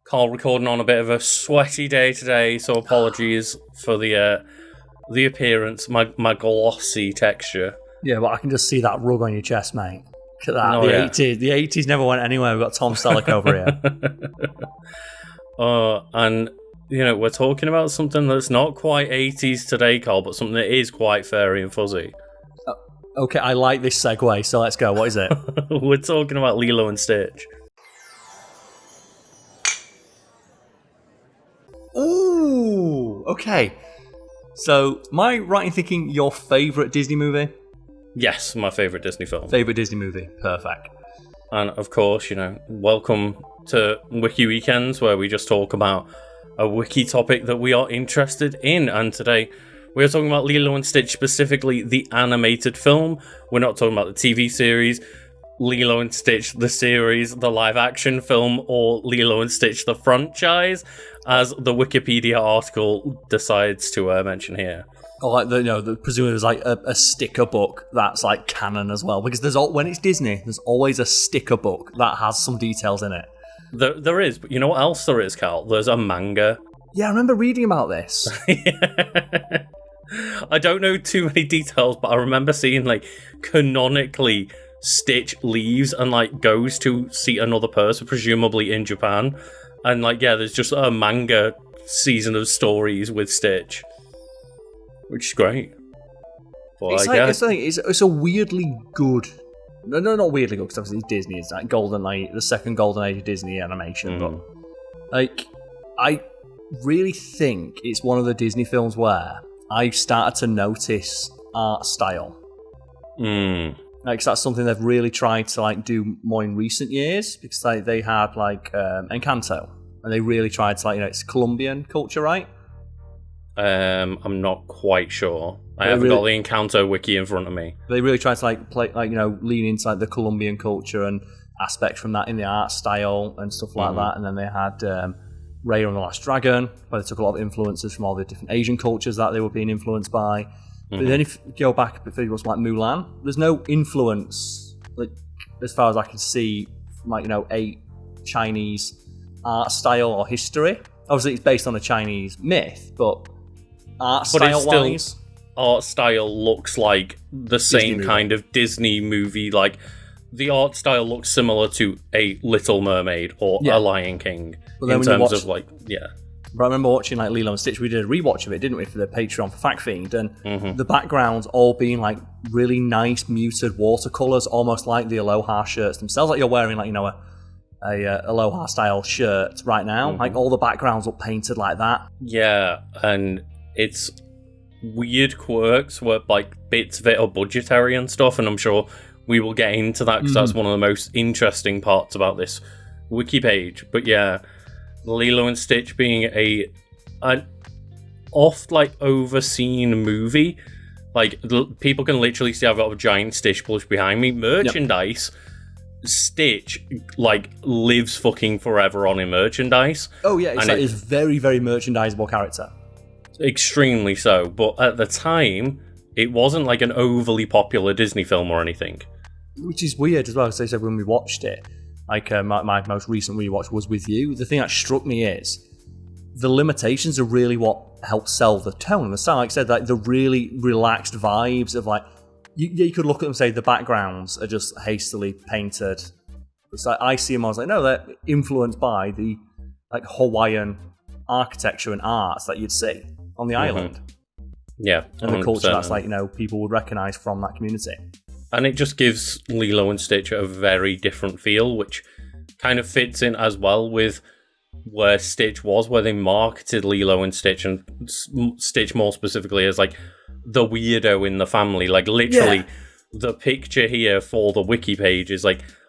Karl recording on a bit of a sweaty day today, so apologies for the appearance, my glossy texture. Yeah, but I can just see that rug on your chest, mate. Look at that. Oh, yeah. The 80s never went anywhere. We've got Tom Selleck over here. And, we're talking about something that's not quite 80s today, Karl, but something that is quite furry and fuzzy. Okay, I like this segue, so let's go. What is it? We're talking about Lilo and Stitch. Ooh, okay. So, am I right in thinking your favourite Disney movie? Yes, my favourite Disney film. Favourite Disney movie, perfect. And of course, welcome to Wiki Weekends, where we just talk about a wiki topic that we are interested in. And today, we are talking about Lilo and Stitch, specifically the animated film. We're not talking about the TV series, Lilo and Stitch the series, the live-action film, or Lilo and Stitch the franchise, as the Wikipedia article decides to mention here. Or like presumably there's like a sticker book that's like canon as well, because when it's Disney, there's always a sticker book that has some details in it. There is, but you know what else there is, Karl? There's a manga. Yeah, I remember reading about this. I don't know too many details, but I remember seeing canonically Stitch leaves and goes to see another person, presumably in Japan, and there's just a manga season of stories with Stitch, which is great. But it's a weirdly good. No, not weirdly good, because obviously it's Disney. It's like the second golden age of Disney animation. But I really think it's one of the Disney films where I started to notice art style. That's something they've really tried to do more in recent years, because they had Encanto, and they really tried to it's Colombian culture, right? I'm not quite sure. I haven't got the Encanto wiki in front of me. They really tried to lean into the Colombian culture and aspects from that in the art style and stuff like that. And then they had Raya and the Last Dragon, where they took a lot of influences from all the different Asian cultures that they were being influenced by. But then if you go back a bit further, like Mulan, there's no influence, as far as I can see, from a Chinese art style or history. Obviously, it's based on a Chinese myth, but art style looks like the same kind of Disney movie. The art style looks similar to a Little Mermaid or a Lion King in terms of But I remember watching Lilo and Stitch. We did a rewatch of it, didn't we, for the Patreon for Fact Fiend, and the backgrounds all being really nice muted watercolors, almost like the Aloha shirts themselves. Like you're wearing a Aloha style shirt right now. All the backgrounds look painted like that. Yeah, and it's weird quirks where bits of it are budgetary and stuff, and I'm sure we will get into that because that's one of the most interesting parts about this wiki page. But yeah, Lilo and Stitch being an oft overseen movie. People can literally see I've got a giant Stitch plush behind me. Merchandise. Yep. Stitch lives fucking forever on in merchandise. Oh yeah, it's very, very merchandisable character. Extremely so, but at the time, it wasn't an overly popular Disney film or anything. Which is weird as well, because they said when we watched it, my most recent rewatch was with you, the thing that struck me is the limitations are really what helped sell the tone and the style. Like I said, the really relaxed vibes of you could look at them and say the backgrounds are just hastily painted. It's I see them, I was no, they're influenced by the Hawaiian architecture and arts that you'd see on the island. Yeah. 100%. And the culture that's people would recognise from that community. And it just gives Lilo and Stitch a very different feel, which kind of fits in as well with where Stitch was, where they marketed Lilo and Stitch, and Stitch more specifically as the weirdo in the family. Literally, the picture here for the wiki page is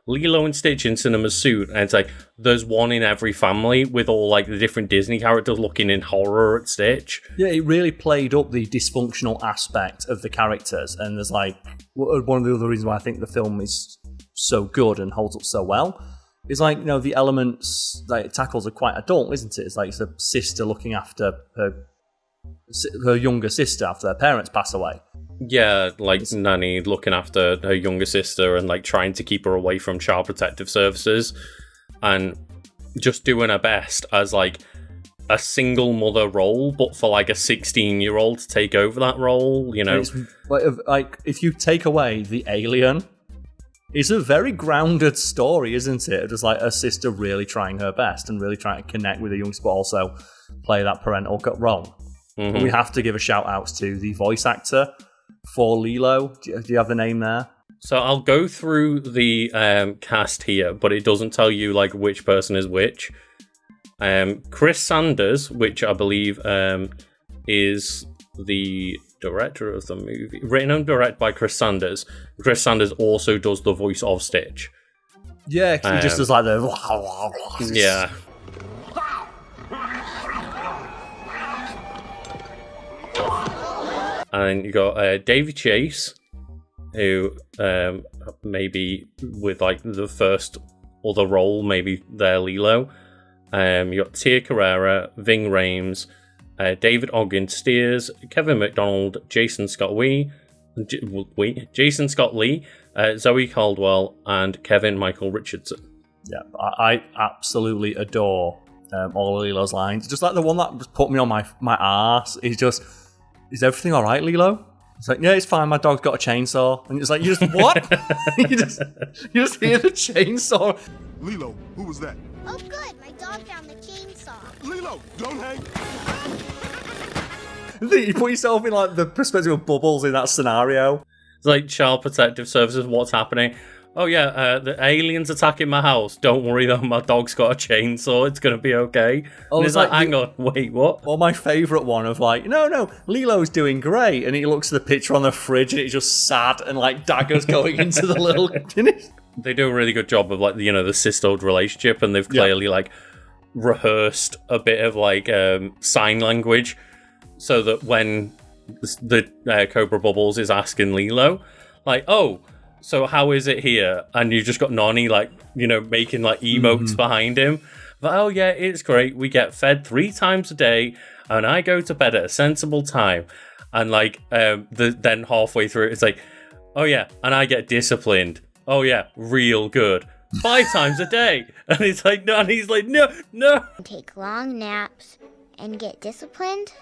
Lilo and Stitch in cinema suit, and it's there's one in every family with all the different Disney characters looking in horror at Stitch. Yeah, it really played up the dysfunctional aspect of the characters, and there's one of the other reasons why I think the film is so good and holds up so well is the elements that it tackles are quite adult, isn't it? It's it's a sister looking after her younger sister after their parents pass away. Yeah, Nanny looking after her younger sister and trying to keep her away from Child Protective Services. And just doing her best as like a single mother role, but for like a 16-year-old to take over that role, you know. Like if you take away the alien, it's a very grounded story, isn't it? Just like a sister really trying her best and really trying to connect with a youngster, but also play that parental role. Mm-hmm. We have to give a shout out to the voice actor for Lilo. Do you have the name there? So I'll go through the cast here, but it doesn't tell you like which person is which. Chris Sanders, which I believe is the director of the movie, written and directed by Chris Sanders. Chris Sanders also does the voice of Stitch. Yeah, he just does like the... Yeah. And you got Davy Chase, who maybe with like the first other role, maybe they're Lilo. You got Tia Carrera, Ving Rhames, David Ogden Steers, Kevin McDonald, Jason Scott Lee, Zoe Caldwell, and Kevin Michael Richardson. Yeah, I absolutely adore all of Lilo's lines. Just like the one that put me on my arse is just, is everything all right, Lilo? It's like, yeah, it's fine. My dog's got a chainsaw, and it's like, you just what? you just hear the chainsaw. Lilo, who was that? Oh, good. My dog found the chainsaw. Lilo, don't hang. You put yourself in like the perspective of Bubbles in that scenario. It's like Child Protective Services. What's happening? Oh yeah, the aliens attacking my house. Don't worry though, my dog's got a chainsaw. It's gonna be okay. Oh, and it's like, hang on, wait, what? Or my favourite one of like, no, Lilo's doing great, and he looks at the picture on the fridge, and it's just sad and like daggers going into the little. They do a really good job of like the sisterhood relationship, and they've clearly like rehearsed a bit of like sign language, so that when the Cobra Bubbles is asking Lilo, like, oh, so how is it here? And you've just got Nonny like making like emotes behind him. But oh yeah, it's great. We get fed 3 times a day, and I go to bed at a sensible time. And like then halfway through, it's like, oh yeah, and I get disciplined. Oh yeah, real good. 5 times a day. And it's like, no, and he's like, no. Take long naps and get disciplined?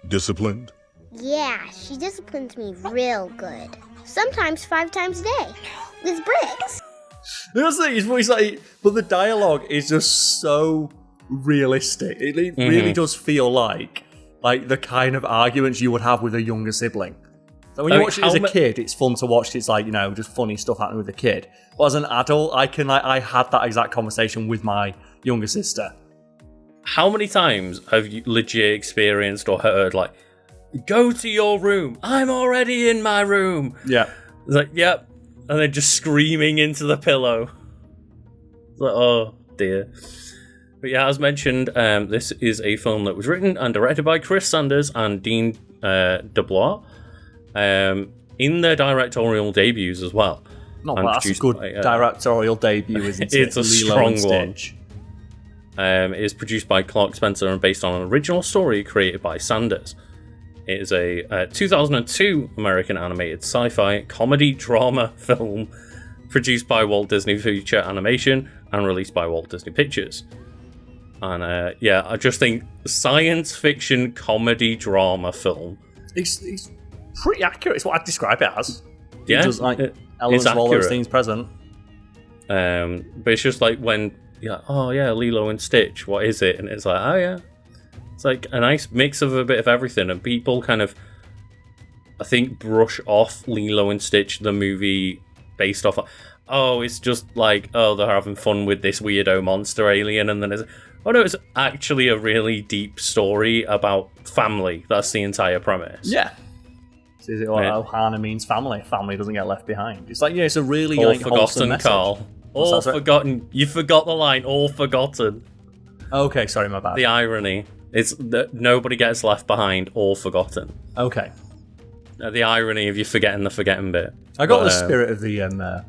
Disciplined? Yeah, she disciplines me real good. Sometimes 5 times a day. With bricks. That's the thing, it's like, but the dialogue is just so realistic. It really does feel like the kind of arguments you would have with a younger sibling. So when you watch it as a kid, it's fun to watch. It's like, just funny stuff happening with a kid. But as an adult, I had that exact conversation with my younger sister. How many times have you legit experienced or heard, like, go to your room, I'm already in my room? Yeah. It's like, yep. And then just screaming into the pillow. It's like, oh, dear. But yeah, as mentioned, this is a film that was written and directed by Chris Sanders and Dean DeBlois. In their directorial debuts as well. No, well, that's a good directorial debut, isn't it? It's a strong one. It is produced by Clark Spencer and based on an original story created by Sanders. It is a 2002 American animated sci-fi comedy drama film produced by Walt Disney Feature Animation and released by Walt Disney Pictures. And I just think science fiction comedy drama film. It's pretty accurate. It's what I'd describe it as. Yeah, it does elements of all those things present. But it's just like when you're like, oh yeah, Lilo and Stitch, what is it? And it's like, oh yeah. It's like a nice mix of a bit of everything, and people kind of, I think, brush off Lilo and Stitch, the movie, based off, it's just like, oh, they're having fun with this weirdo monster alien, and then it's, oh no, it's actually a really deep story about family. That's the entire premise. Yeah. So is it Ohana means family? Family doesn't get left behind. It's like, it's a really all wholesome forgotten, message. Carl. All forgotten. You forgot the line. All forgotten. Okay, sorry, my bad. The irony. It's that nobody gets left behind, all forgotten. Okay. The irony of you forgetting the forgetting bit. I got the spirit of the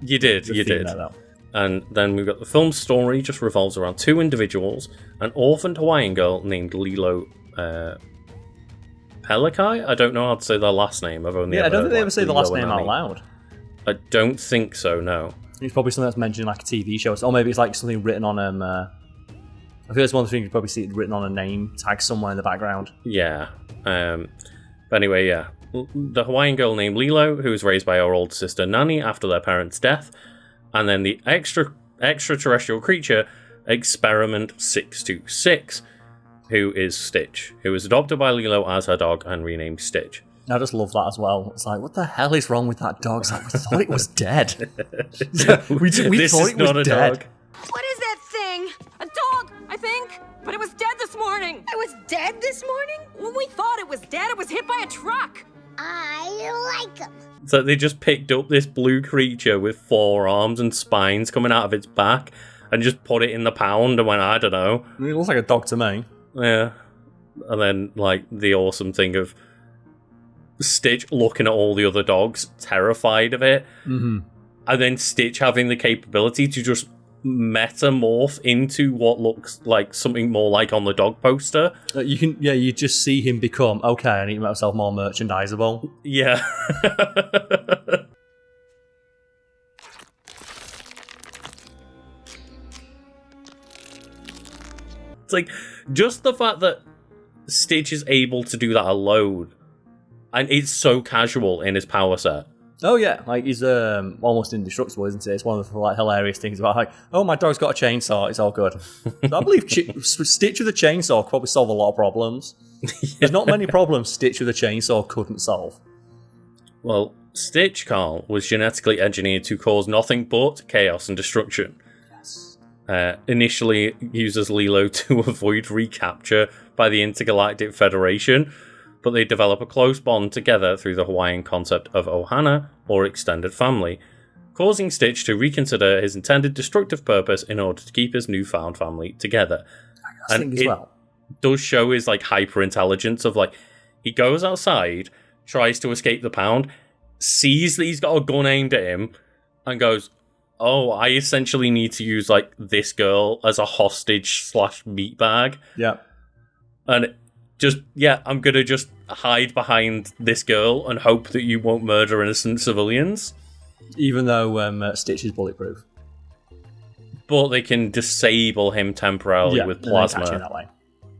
you did. There, and then we've got the film's story just revolves around 2 individuals, an orphaned Hawaiian girl named Lilo Pelikai? I don't know how to say their last name. I've only I don't think they ever say the last Lilo name out loud. I don't think so, no. It's probably something that's mentioned in like a TV show. Or maybe it's like something written on I feel it's one of the things you probably see it written on a name tag somewhere in the background. Yeah. But anyway, yeah. The Hawaiian girl named Lilo, who was raised by her older sister Nani after their parents' death. And then the extraterrestrial creature, Experiment 626, who is Stitch, who was adopted by Lilo as her dog and renamed Stitch. I just love that as well. It's like, what the hell is wrong with that dog? It's like, we thought it was dead. we thought it was dead. Dog. What is that thing? A dog, I think. But it was dead this morning. It was dead this morning? When we thought it was dead, it was hit by a truck. I like them. So they just picked up this blue creature with 4 arms and spines coming out of its back and just put it in the pound and went, I don't know. It looks like a dog to me. Yeah. And then, like, the awesome thing of Stitch looking at all the other dogs, terrified of it. Mm-hmm. And then Stitch having the capability to just metamorph into what looks like something more like on the dog poster. You just see him become, okay, I need to make myself more merchandisable. Yeah. It's like, just the fact that Stitch is able to do that alone, and it's so casual in his power set. Oh yeah, like he's almost indestructible, isn't it? It's one of the like hilarious things about like, oh, my dog's got a chainsaw, it's all good. So I believe Stitch with a chainsaw could probably solve a lot of problems. Yeah. There's not many problems Stitch with a chainsaw couldn't solve. Well, Stitch, Karl, was genetically engineered to cause nothing but chaos and destruction. Yes. Initially uses Lilo to avoid recapture by the Intergalactic Federation, but they develop a close bond together through the Hawaiian concept of ohana, or extended family, causing Stitch to reconsider his intended destructive purpose in order to keep his newfound family together. And it does show his like hyper-intelligence of like, he goes outside, tries to escape the pound, sees that he's got a gun aimed at him, and goes, oh, I essentially need to use like this girl as a hostage / meat bag. Yeah. And I'm going to just hide behind this girl and hope that you won't murder innocent civilians. Even though Stitch is bulletproof. But they can disable him temporarily with plasma. And then catch him that way.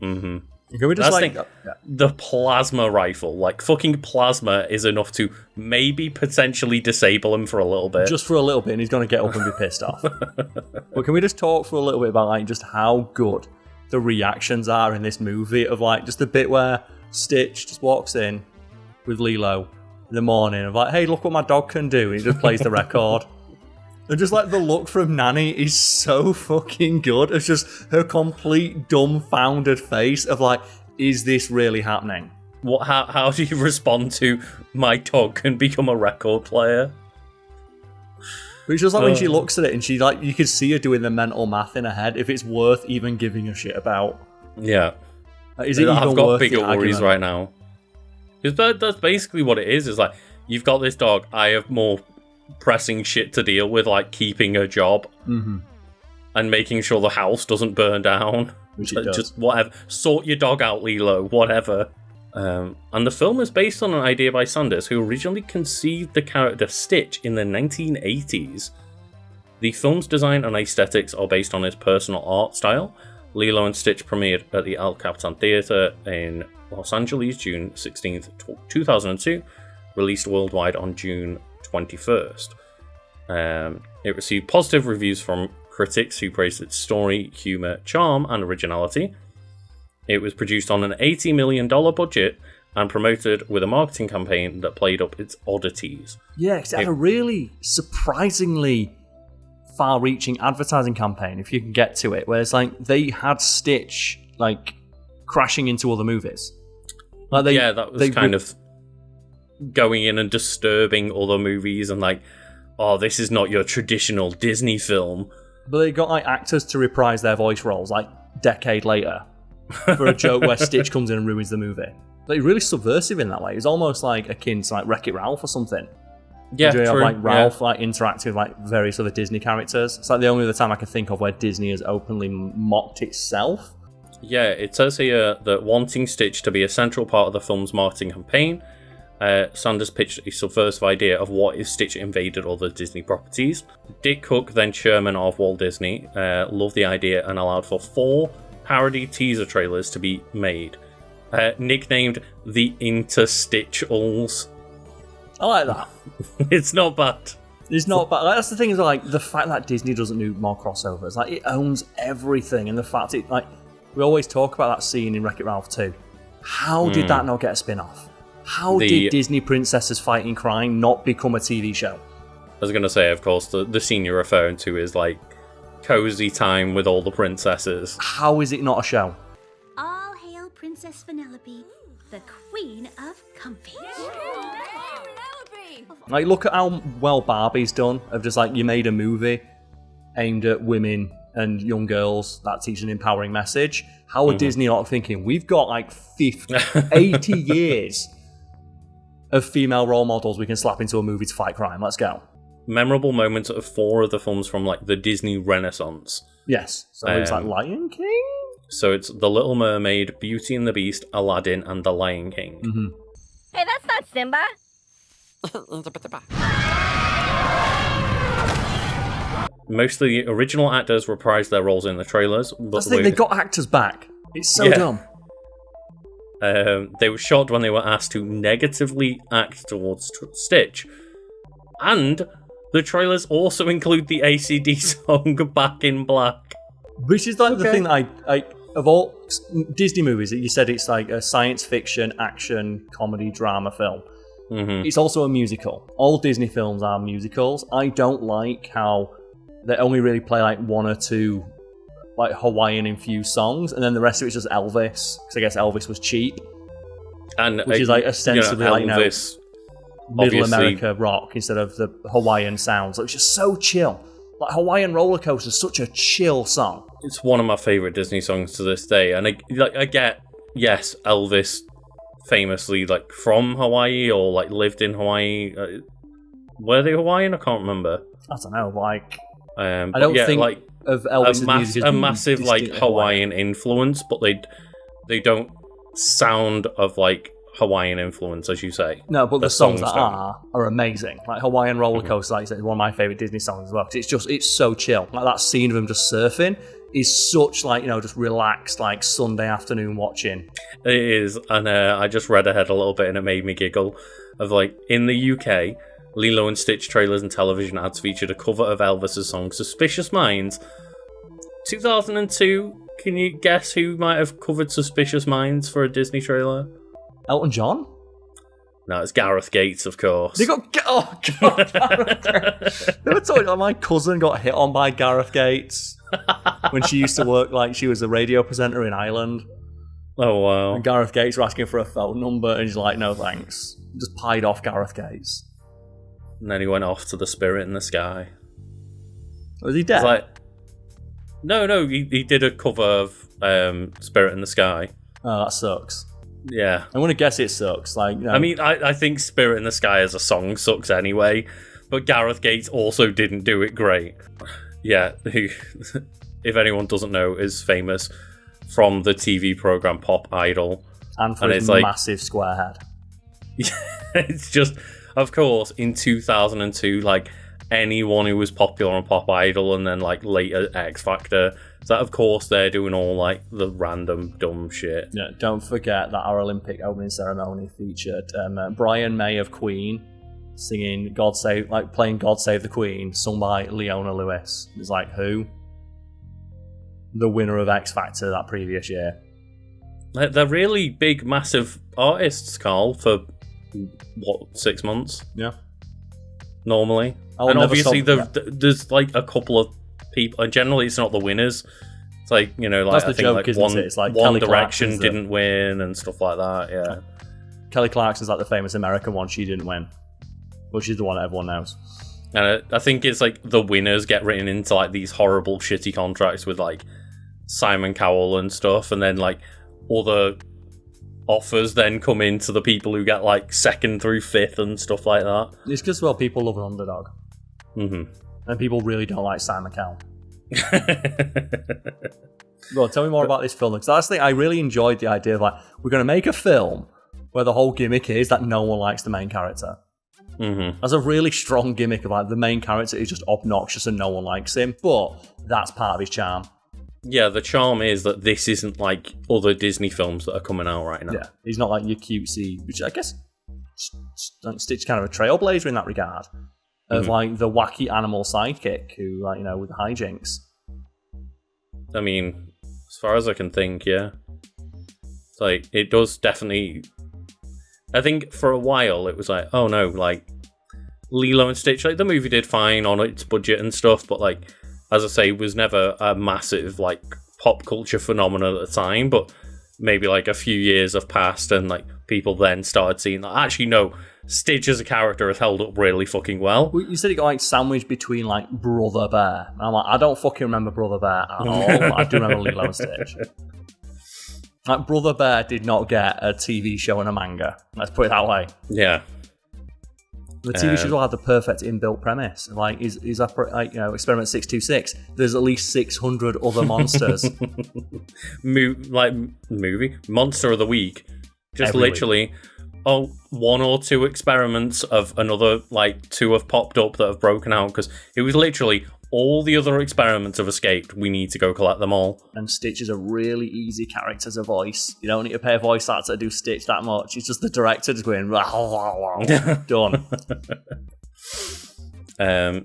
Mm-hmm. Can we just the plasma rifle, like fucking plasma is enough to maybe potentially disable him for a little bit. Just for a little bit, and he's going to get up and be pissed off. But can we just talk for a little bit about like just how good the reactions are in this movie of like just the bit where Stitch just walks in with Lilo in the morning of like, hey, look what my dog can do, and he just plays the record. And just like the look from Nani is so fucking good. It's just her complete dumbfounded face of like, is this really happening? How do you respond to my dog can become a record player? But it's just like when she looks at it and she like, you can see her doing the mental math in her head if it's worth even giving a shit about. Yeah. Is it even I've got worth bigger the worries argument? right now. Because that's basically what it is like, you've got this dog, I have more pressing shit to deal with, like keeping a job and making sure the house doesn't burn down. Which it does. Just whatever. Sort your dog out, Lilo, whatever. And the film is based on an idea by Sanders, who originally conceived the character Stitch in the 1980s. The film's design and aesthetics are based on his personal art style. Lilo and Stitch premiered at the El Capitan Theatre in Los Angeles, June 16th, 2002, released worldwide on June 21st. It received positive reviews from critics who praised its story, humour, charm, and originality. It was produced on an $80 million budget and promoted with a marketing campaign that played up its oddities. Yeah, because it had a really surprisingly far-reaching advertising campaign, if you can get to it, where it's like they had Stitch like crashing into other movies. Like that was kind of going in and disturbing other movies and like, oh, this is not your traditional Disney film. But they got like actors to reprise their voice roles like decade later for a joke where Stitch comes in and ruins the movie. Like really subversive in that way. It's almost like akin to like Wreck-It Ralph or something. Yeah, true. Have, like Ralph yeah. like interacting with like various other Disney characters. It's like the only other time I can think of where Disney has openly mocked itself. Yeah, it says here that wanting Stitch to be a central part of the film's marketing campaign, Sanders pitched a subversive idea of what if Stitch invaded other Disney properties. Dick Cook, then chairman of Walt Disney, loved the idea and allowed for 4 parody teaser trailers to be made, nicknamed the Interstitchals. I like that. It's not bad. It's not bad. Like, that's the thing, is like the fact that Disney doesn't do more crossovers. Like, it owns everything, and the fact it, like, we always talk about that scene in Wreck-It Ralph 2. How did that not get a spin-off? How did Disney Princesses Fighting Crime not become a TV show? I was going to say, of course, the scene you're referring to is like cozy time with all the princesses. How is it not a show? All hail Princess Vanellope, the queen of comfy. Like, look at how well Barbie's done. Of just like, you made a movie aimed at women and young girls that teach an empowering message. How are Disney not thinking, we've got like 50, 80 years of female role models we can slap into a movie to fight crime? Let's go. Memorable moments of 4 of the films from like the Disney Renaissance. Yes. So it's like Lion King? So it's The Little Mermaid, Beauty and the Beast, Aladdin, and The Lion King. Hey, that's not Simba. Most of the original actors reprised their roles in the trailers. But That's the thing, they got actors back. It's so dumb. They were shocked when they were asked to negatively act towards Stitch. And the trailers also include the ACD song Back in Black. Which is like the thing that I of all Disney movies, you said it's like a science fiction, action, comedy, drama film. It's also a musical. All Disney films are musicals. I don't like how they only really play like 1 or 2 like Hawaiian-infused songs, and then the rest of it's just Elvis, because I guess Elvis was cheap. And which is like ostensibly Elvis, Middle America rock instead of the Hawaiian sounds. It's just so chill. Like Hawaiian Roller Coaster is such a chill song. It's one of my favourite Disney songs to this day. And I get, yes, Elvis famously like from Hawaii or like lived in Hawaii. Were they Hawaiian? I can't remember. I don't know. Like, I don't think like of Elvis's music as a massive like Hawaiian influence, but they don't sound of like Hawaiian influence, as you say. No, but the songs that are amazing. Like Hawaiian Roller Coaster, like you said, is one of my favourite Disney songs as well. Because it's so chill. Like that scene of them just surfing is such like, just relaxed, like Sunday afternoon watching. It is, and I just read ahead a little bit and it made me giggle. Of like, in the UK, Lilo and Stitch trailers and television ads featured a cover of Elvis's song Suspicious Minds. 2002, can you guess who might have covered Suspicious Minds for a Disney trailer? Elton John? No, it's Gareth Gates, of course. They got... Oh, God. They were talking about my cousin got hit on by Gareth Gates when she used to work, like, she was a radio presenter in Ireland. Oh, wow. And Gareth Gates were asking for a phone number, and he's like, no thanks. Just pied off Gareth Gates. And then he went off to the Spirit in the Sky. Was he dead? Like, no, he did a cover of Spirit in the Sky. Oh, that sucks. Yeah. I'm going to guess it sucks. Like, I mean, I think Spirit in the Sky as a song sucks anyway, but Gareth Gates also didn't do it great. Yeah, who, if anyone doesn't know, is famous from the TV program Pop Idol. And for his massive square head. It's just, of course, in 2002, like, anyone who was popular on Pop Idol and then, like, later X Factor, that, of course, they're doing all, like, the random dumb shit. Yeah, don't forget that our Olympic opening ceremony featured Brian May of Queen singing playing God Save the Queen, sung by Leona Lewis. It's like, who? The winner of X Factor that previous year. They're really big, massive artists, Carl, for, 6 months? Yeah. Normally. And obviously there's like a couple of people, and generally it's not the winners. It's like, like, that's the I think joke, like isn't it? It's like One Kelly Direction didn't win and stuff like that, yeah. Kelly Clarkson's like the famous American one, she didn't win. But she's the one that everyone knows. And I think it's like the winners get written into like these horrible, shitty contracts with like Simon Cowell and stuff, and then like other offers then come in to the people who get like 2nd through 5th and stuff like that. It's because, well, people love an underdog. Mm-hmm. And people really don't like Simon Cowell. Well, tell me more about this film, because that's the thing, I really enjoyed the idea of like, we're going to make a film where the whole gimmick is that no one likes the main character. Mm-hmm. That's a really strong gimmick of like the main character is just obnoxious and no one likes him, but that's part of his charm. Yeah, the charm is that this isn't like other Disney films that are coming out right now. Yeah, he's not like your cutesy, which I guess Stitch kind of a trailblazer in that regard, of like the wacky animal sidekick who, like, you know, with hijinks. I mean, as far as I can think, yeah. It's like, it does definitely... I think for a while it was like, oh no, like, Lilo and Stitch, like, the movie did fine on its budget and stuff, but like, as I say, was never a massive, like, pop culture phenomenon at the time, but maybe, like, a few years have passed and, like, people then started seeing that, actually, no, Stitch as a character has held up really fucking well. You said it got, like, sandwiched between, like, Brother Bear. And I'm like, I don't fucking remember Brother Bear at all, but I do remember Lilo and Stitch. Like, Brother Bear did not get a TV show and a manga. Let's put it that way. Yeah. The TV shows all had the perfect inbuilt premise. Like, is like, you know, Experiment 626. There's at least 600 other monsters. Movie Monster of the Week. Just Every literally, week. One or two experiments of another, like, two have popped up that have broken out, because it was literally all the other experiments have escaped. We need to go collect them all. And Stitch is a really easy character to voice. You don't need to pay a voice actor to do Stitch that much. It's just the director just going, done.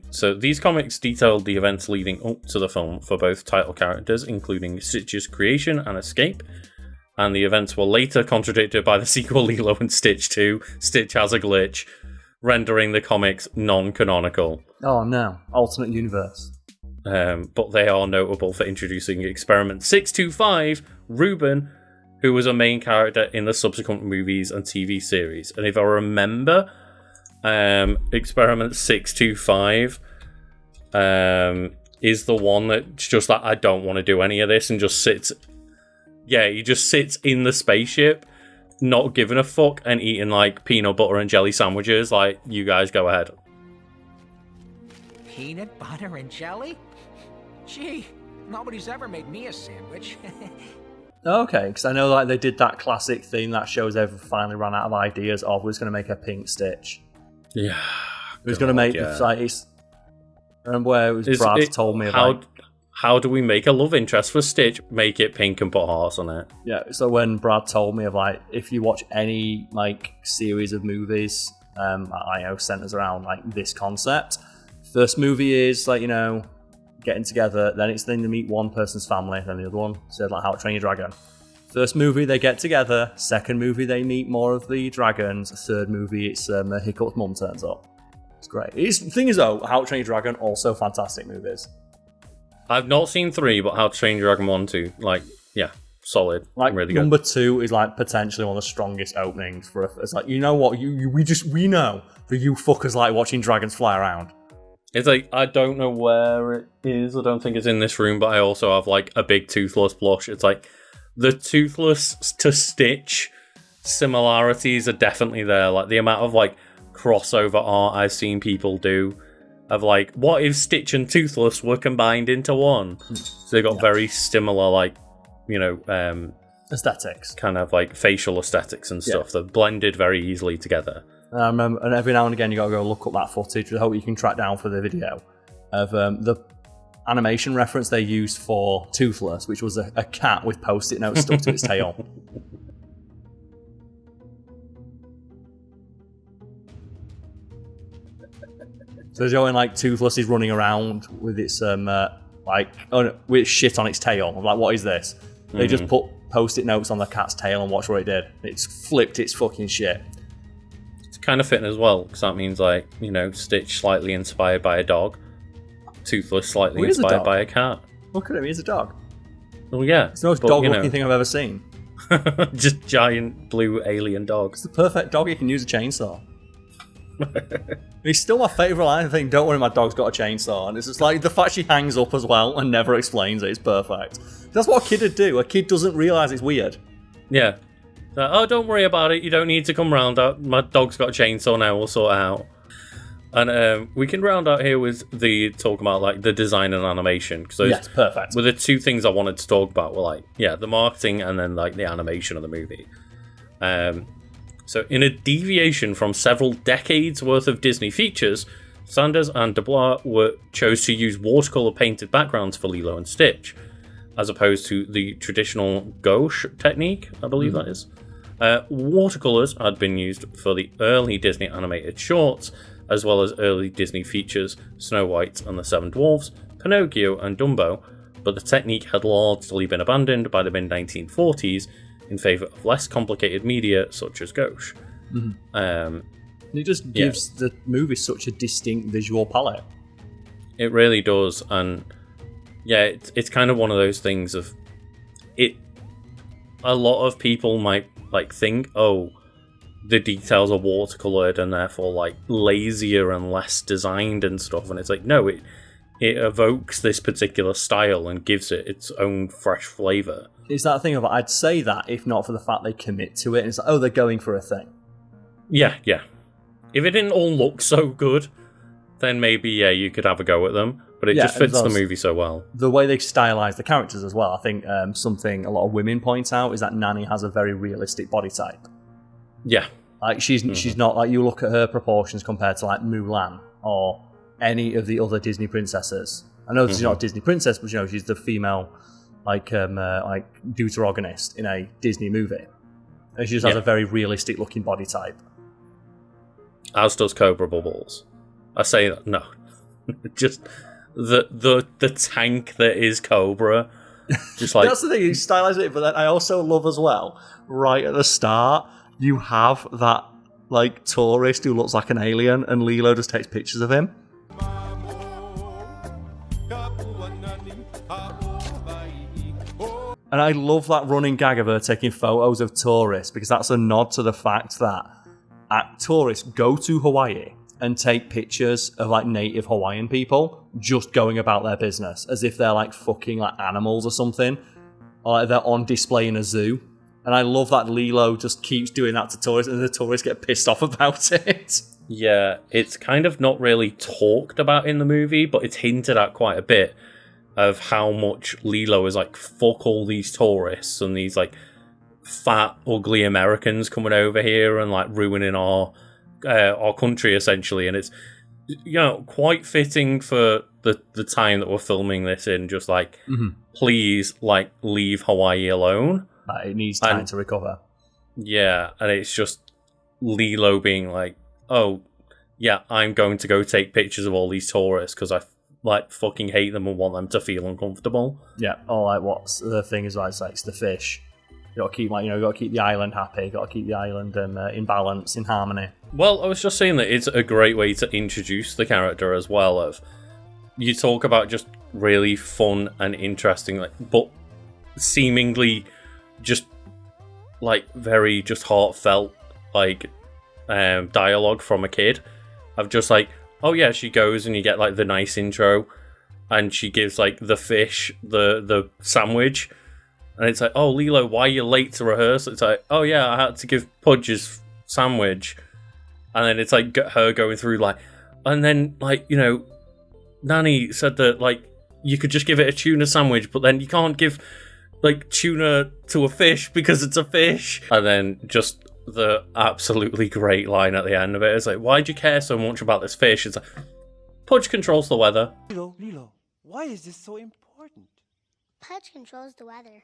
So these comics detailed the events leading up to the film for both title characters, including Stitch's creation and escape. And the events were later contradicted by the sequel Lilo and Stitch 2, Stitch Has a Glitch, rendering the comics non-canonical. Oh no, alternate universe. But they are notable for introducing Experiment 625, Reuben, who was a main character in the subsequent movies and TV series. And if I remember, Experiment 625 is the one that's just like, I don't want to do any of this, and just sits... Yeah, he just sits in the spaceship, not giving a fuck, and eating, like, peanut butter and jelly sandwiches. Like, you guys go ahead. Peanut butter and jelly? Gee, nobody's ever made me a sandwich. Okay, because I know, like, they did that classic thing that shows they've finally ran out of ideas of, was going to make a pink Stitch. Yeah. It was going to make... yeah. Like, I remember where it was Brad told me about... How do we make a love interest for Stitch? Make it pink and put hearts on it. Yeah, so when Brad told me of, like, if you watch any, like, series of movies, I know centers around, like, this concept. First movie is, like, you know, getting together, then it's then you meet one person's family, then the other one, so like How to Train Your Dragon. First movie, they get together. Second movie, they meet more of the dragons. Third movie, it's Hiccup's mum turns up. It's great. The thing is, though, How to Train Your Dragon, also fantastic movies. I've not seen 3, but How to Train Your Dragon 1, 2, like, yeah, solid, like, really good. Number 2 is, like, potentially one of the strongest openings for it's like, you know what, we know that you fuckers like watching dragons fly around. It's like, I don't know where it is. I don't think it's in this room, but I also have, like, a big Toothless plush. It's like, the Toothless to Stitch similarities are definitely there. Like, the amount of, like, crossover art I've seen people do of, like, what if Stitch and Toothless were combined into one? So they got very similar, like, you know, aesthetics, kind of like facial aesthetics and stuff that blended very easily together. And I remember, and every now and again you gotta go look up that footage. I hope you can track down for the video of the animation reference they used for Toothless, which was a cat with post-it notes stuck to its tail. So there's going, like, Toothless is running around with its with shit on its tail. I'm like, what is this? They just put post-it notes on the cat's tail and watch what it did. It's flipped its fucking shit. It's kind of fitting as well, because that means, like, you know, Stitch slightly inspired by a dog, Toothless slightly inspired by a cat. Look at him, he's a dog. Well, yeah. It's the most dog-looking thing I've ever seen. Just giant blue alien dogs. It's the perfect dog. You can use a chainsaw. It's still my favourite line. I think, don't worry, my dog's got a chainsaw. And it's just like the fact she hangs up as well and never explains it is perfect. That's what a kid would do. A kid doesn't realise it's weird. Yeah. Oh, don't worry about it. You don't need to come round. My dog's got a chainsaw now. We'll sort it out. And we can round out here with the talk about, like, the design and animation. Cause those perfect. were the two things I wanted to talk about. Were, like, yeah, the marketing and then, like, the animation of the movie. So in a deviation from several decades worth of Disney features, Sanders and DeBlois chose to use watercolor painted backgrounds for Lilo and Stitch. as opposed to the traditional gouache technique, I believe that is. Watercolors had been used for the early Disney animated shorts, as well as early Disney features Snow White and the Seven Dwarfs, Pinocchio and Dumbo, but the technique had largely been abandoned by the mid-1940s in favour of less complicated media such as gouache. It just gives the movie such a distinct visual palette. It really does, and yeah, it's kind of one of those things of it. A lot of people might think, oh, the details are watercolored and therefore lazier and less designed and stuff, and it's like, no, it evokes this particular style and gives it its own fresh flavour. It's that thing of, I'd say that if not for the fact they commit to it, and it's like, oh, they're going for a thing. Yeah. If it didn't all look so good, then maybe, you could have a go at them. But it just fits the movie so well. The way they stylise the characters as well, I think something a lot of women point out is that Nani has a very realistic body type. Yeah. She's not, you look at her proportions compared to Mulan or any of the other Disney princesses. I know she's not a Disney princess, but she's the female deuteragonist in a Disney movie. And she just has a very realistic looking body type. As does Cobra Bubbles. I say that, no. Just the tank that is Cobra. Just that's the thing, you stylize it, but then I also love as well, right at the start, you have that tourist who looks like an alien, and Lilo just takes pictures of him. And I love that running gag of her taking photos of tourists, because that's a nod to the fact that tourists go to Hawaii and take pictures of native Hawaiian people just going about their business as if they're fucking animals or something, or they're on display in a zoo. And I love that Lilo just keeps doing that to tourists, and the tourists get pissed off about it. Yeah, it's kind of not really talked about in the movie, but it's hinted at quite a bit of how much Lilo is fuck all these tourists and these fat, ugly Americans coming over here and ruining our country essentially. And it's quite fitting for the time that we're filming this in. Just please leave Hawaii alone. It needs time to recover. Yeah, and it's just Lilo being oh yeah, I'm going to go take pictures of all these tourists because I fucking hate them and want them to feel uncomfortable. Yeah, or what's the thing is it's the fish. You got to keep you got to keep the island happy. You got to keep the island in balance, in harmony. Well, I was just saying that it's a great way to introduce the character as well. Of you talk about just really fun and interesting, but seemingly just very just heartfelt dialogue from a kid. Of just oh yeah, she goes and you get the nice intro, and she gives the fish the sandwich. And it's oh, Lilo, why are you late to rehearse? It's oh yeah, I had to give Pudge his sandwich. And then it's her going through and then Nani said that you could just give it a tuna sandwich, but then you can't give tuna to a fish because it's a fish. And then just the absolutely great line at the end of it is why do you care so much about this fish? It's Pudge controls the weather. Lilo, why is this so important? Pudge controls the weather.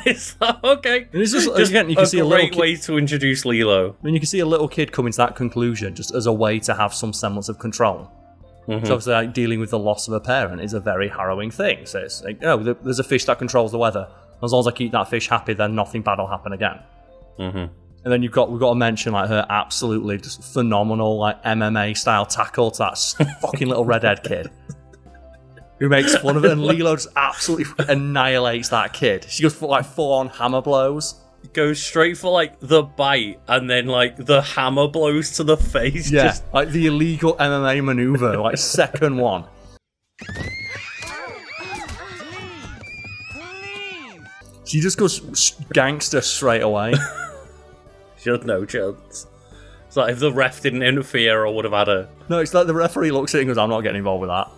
It's okay. And it's just again, you can see a great way to introduce Lilo. I mean, you can see a little kid coming to that conclusion just as a way to have some semblance of control. Mm-hmm. So obviously, dealing with the loss of a parent is a very harrowing thing. So it's there's a fish that controls the weather. As long as I keep that fish happy, then nothing bad will happen again. Mm-hmm. And then we've got to mention her absolutely just phenomenal MMA style tackle to that fucking little redhead kid. Who makes fun of it, and Lilo just absolutely annihilates that kid. She goes for full-on hammer blows. Goes straight for the bite, and then the hammer blows to the face. Yeah, the illegal MMA maneuver, second one. She just goes gangster straight away. She had no chance. It's if the ref didn't interfere, I would have had her. No, it's the referee looks at it and goes, I'm not getting involved with that.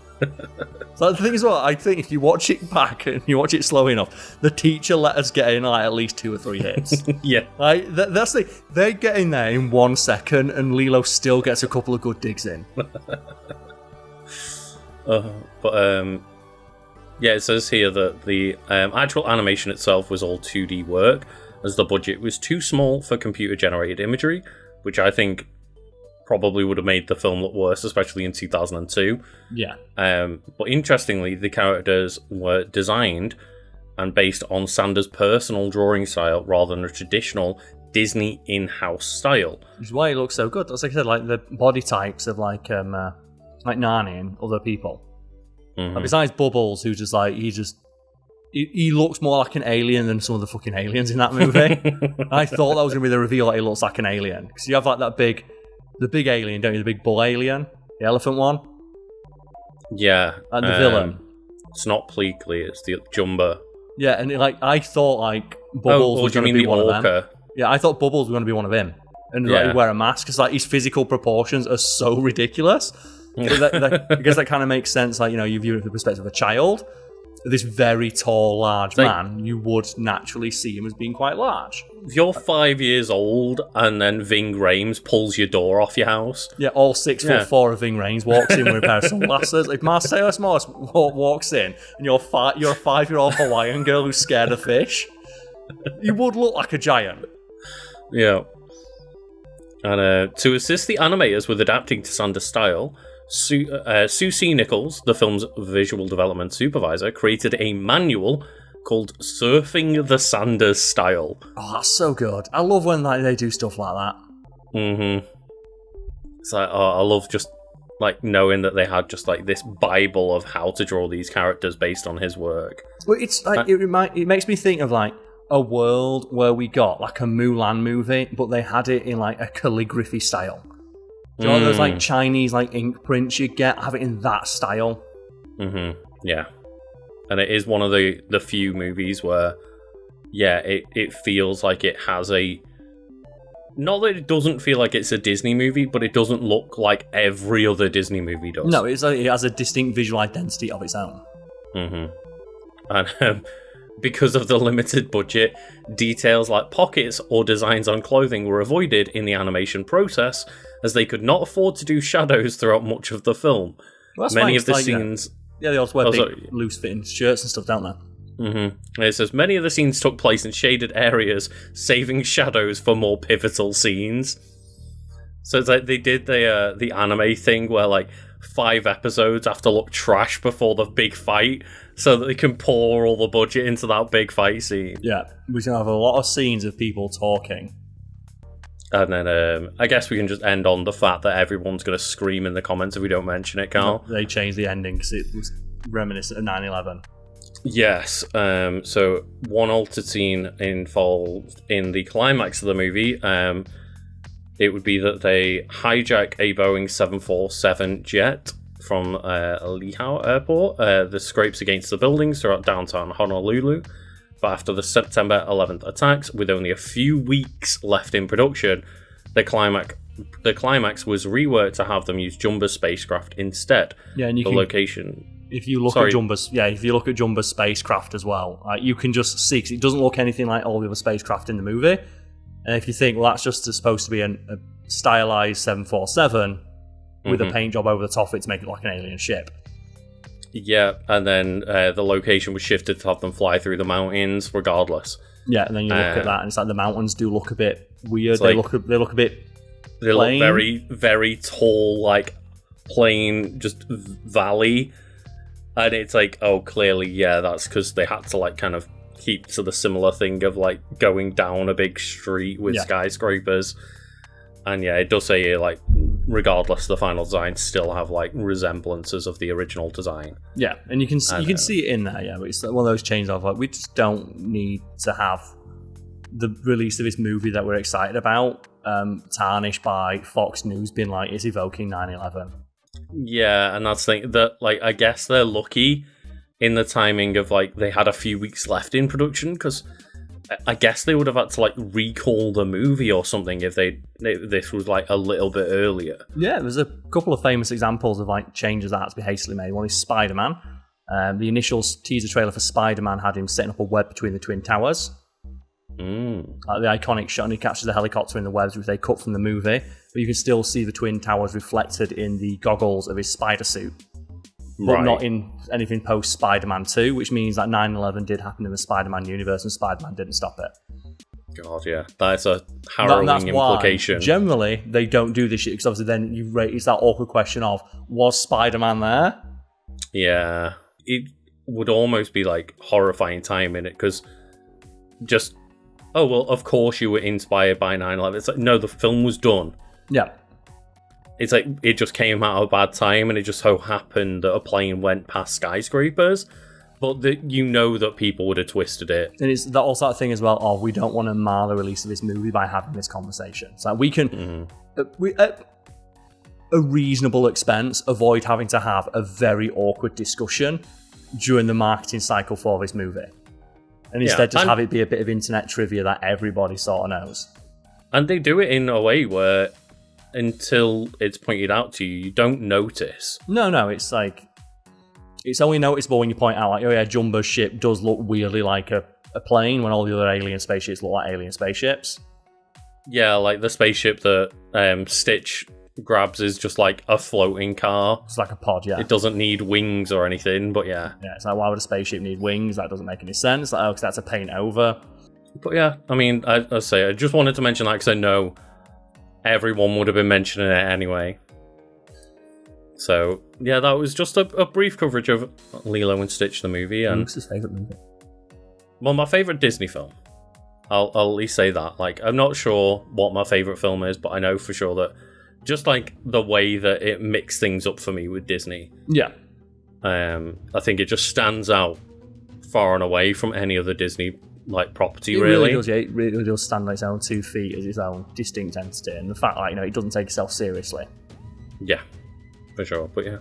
So the thing is, I think if you watch it back and you watch it slow enough, the teacher let us get in at least 2 or 3 hits. Yeah. That's they get in there in 1 second, and Lilo still gets a couple of good digs in. Yeah, it says here that the actual animation itself was all 2D work, as the budget was too small for computer-generated imagery, which I think probably would have made the film look worse, especially in 2002. Yeah. But interestingly, the characters were designed and based on Sanders' personal drawing style rather than a traditional Disney in-house style. Which is why it looks so good. As I said, like the body types of like Nani and other people. Mm-hmm. Like, besides Bubbles, who's just like he looks more like an alien than some of the fucking aliens in that movie. I thought that was gonna be the reveal that he looks like an alien, because you have like the big alien, don't you? The big bull alien, the elephant one. Yeah, And the villain. It's not Pleakley, it's the Jumbo. Yeah, and I thought like Bubbles was going to be one of them. Yeah, I thought Bubbles was going to be one of him, and like, he'd wear a mask because like his physical proportions are so ridiculous. So I guess that kind of makes sense. Like, you know, you view it from the perspective of a child. This very tall, large man, you would naturally see him as being quite large. If you're 5 years old and then Ving Rhames pulls your door off your house. Yeah, all 6'4" of Ving Rhames walks in with a pair of sunglasses. If Marcellus Morris walks in and you're a 5-year-old Hawaiian girl who's scared of fish, you would look like a giant. Yeah. And to assist the animators with adapting to Sanders' style, Sue C. Nichols, the film's visual development supervisor, created a manual called Surfing the Sanders Style. Oh, that's so good. I love when like they do stuff like that. Mm-hmm. It's like, I love just like knowing that they had just like this Bible of how to draw these characters based on his work. Well, it's like it makes me think of like a world where we got like a Mulan movie, but they had it in like a calligraphy style. Do you know those like Chinese like ink prints you get? Have it in that style. Mm-hmm. Yeah. And it is one of the few movies where, yeah, it feels like it has a... Not that it doesn't feel like it's a Disney movie, but it doesn't look like every other Disney movie does. No, it has a distinct visual identity of its own. Mm-hmm. And because of the limited budget, details like pockets or designs on clothing were avoided in the animation process, as they could not afford to do shadows throughout much of the film. Well, many of the scenes... Yeah, they also wear big, loose-fitting shirts and stuff, don't they? Mm-hmm. It says, many of the scenes took place in shaded areas, saving shadows for more pivotal scenes. So it's like they did the anime thing where like 5 episodes have to look trash before the big fight, so that they can pour all the budget into that big fight scene. Yeah, we can have a lot of scenes of people talking. And then I guess we can just end on the fact that everyone's going to scream in the comments if we don't mention it, Carl. They changed the ending because it was reminiscent of 9/11. Yes, so one altered scene involved in the climax of the movie. It would be that they hijack a Boeing 747 jet from Lehigh Airport. The scrapes against the buildings throughout downtown Honolulu. But after the September 11th attacks, with only a few weeks left in production, the climax was reworked to have them use Jumbo's spacecraft instead. Yeah, and location. If you look at Jumbo's spacecraft as well, you can just see, because it doesn't look anything like all the other spacecraft in the movie. And if you think, well, that's just supposed to be a stylized 747 with a paint job over the top of it to make it like an alien ship. Yeah, and then the location was shifted to have them fly through the mountains, regardless. Yeah, and then you look at that, and it's like the mountains do look a bit weird. They look a bit. They look very, very tall, like plain, just valley, and it's like, oh, clearly, yeah, that's because they had to like kind of keep to the similar thing of like going down a big street with skyscrapers. And yeah, it does say here, like, regardless, the final designs still have like resemblances of the original design. Yeah, and you can see it in there. Yeah, but it's one of those chains of like, we just don't need to have the release of this movie that we're excited about tarnished by Fox News being like, it's evoking 9/11. Yeah, and that's the thing that like I guess they're lucky in the timing of like they had a few weeks left in production, because I guess they would have had to like recall the movie or something if this was like a little bit earlier. Yeah, there's a couple of famous examples of like changes that had to be hastily made. One is Spider-Man. The initial teaser trailer for Spider-Man had him setting up a web between the Twin Towers. Like the iconic shot, and he catches the helicopter in the webs, which they cut from the movie. But you can still see the Twin Towers reflected in the goggles of his spider suit. but Right. not in anything post Spider-Man 2, which means that 9/11 did happen in the Spider-Man universe and Spider-Man didn't stop it. God, yeah. That's a harrowing That's why, implication. generally, they don't do this shit, because obviously then it's that awkward question of, was Spider-Man there? Yeah. It would almost be like horrifying timing it, because just, oh, well, of course you were inspired by 9/11. It's like, no, the film was done. Yeah. It's like, it just came out at a bad time, and it just so happened that a plane went past skyscrapers, but you know that people would have twisted it. And it's also that thing as well of, we don't want to mar the release of this movie by having this conversation. So we can, at a reasonable expense, avoid having to have a very awkward discussion during the marketing cycle for this movie. And instead just have it be a bit of internet trivia that everybody sort of knows. And they do it in a way where, until it's pointed out to you, you don't notice. No, it's like, it's only noticeable when you point out, like, oh yeah, Jumbo's ship does look weirdly like a plane, when all the other alien spaceships look like alien spaceships. Yeah, like the spaceship that Stitch grabs is just like a floating car. It's like a pod, yeah. It doesn't need wings or anything, but yeah. Yeah, it's like, why would a spaceship need wings? That doesn't make any sense. Like, oh, because that's a paint over. But yeah, I mean, I just wanted to mention that because I know everyone would have been mentioning it anyway. So, yeah, that was just a brief coverage of Lilo and Stitch, the movie. And Luke's his favourite movie. Well, my favourite Disney film. I'll at least say that. Like, I'm not sure what my favourite film is, but I know for sure that just like the way that it mixed things up for me with Disney. Yeah. I think it just stands out far and away from any other Disney like property, It really. does, yeah. It really does stand on its own 2 feet as its own distinct entity. And the fact that, it doesn't take itself seriously. Yeah, for sure. But yeah,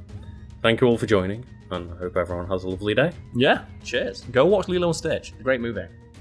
thank you all for joining, and I hope everyone has a lovely day. Yeah, cheers. Go watch Lilo and Stitch. Great movie.